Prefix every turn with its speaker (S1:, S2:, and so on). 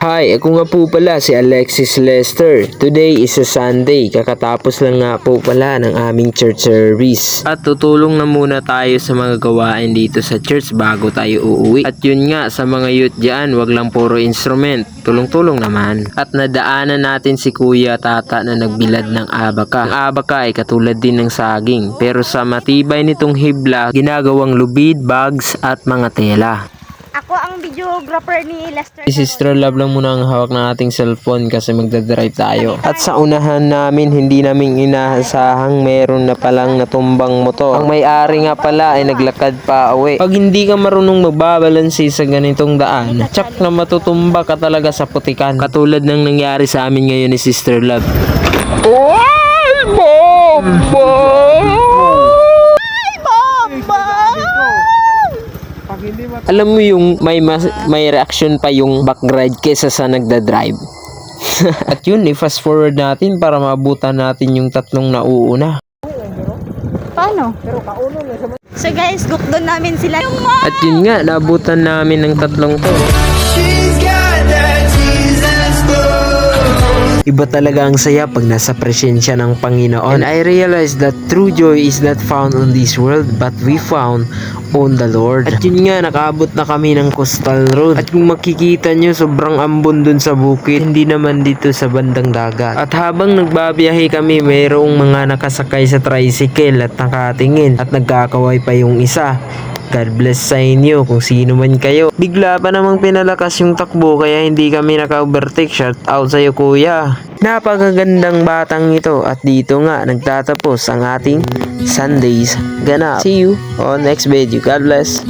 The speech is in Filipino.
S1: Hi, ako nga po pala si Alexis Lester. Today is a Sunday. Kakatapos lang nga po pala ng aming church service. At tutulong na muna tayo sa mga gawain dito sa church bago tayo uuwi. At yun nga, sa mga youth dyan, wag lang puro instrument. Tulong-tulong naman. At nadaanan natin si Kuya Tata na nagbilad ng abaka. Ang abaka ay katulad din ng saging. Pero sa matibay nitong hibla, ginagawang lubid, bags at mga tela.
S2: Ako ang videographer ni Lester.
S1: Si Sister Love lang muna ang hawak ng ating cellphone kasi magdadrive tayo. At sa unahan namin, hindi namin inaasahang meron na palang natumbang motor. Ang may-ari nga pala ay naglakad pa uwi. Pag hindi ka marunong magbabalansi sa ganitong daan, tsak na matutumba ka talaga sa putikan. Katulad ng nangyari sa amin ngayon ni Sister Love. Ay, bomba! Alam mo yung may reaction pa yung backride kesa sa nagda-drive. At yun, i-fast forward natin para maabutan natin yung tatlong nauuna.
S2: Paano? So guys, gukdon namin sila.
S1: At yun nga, naabutan namin ng tatlong to. Iba talaga ang saya pag nasa presensya ng Panginoon. And I realized that true joy is not found on this world but we found on the Lord. At yun nga, nakaabot na kami ng Coastal Road. At kung makikita nyo, sobrang ambon dun sa bukid. Hindi naman dito sa bandang dagat. At habang nagbabiyahe kami, mayroong mga nakasakay sa tricycle at nakatingin. At nagkakaway pa yung isa. God bless sa inyo kung sino man kayo. Bigla pa namang pinalakas yung takbo kaya hindi kami naka-overtake. Shout out sa'yo kuya. Napakagandang batang ito at dito nga nagtatapos ang ating Sundays ganap. See you on next video. God bless.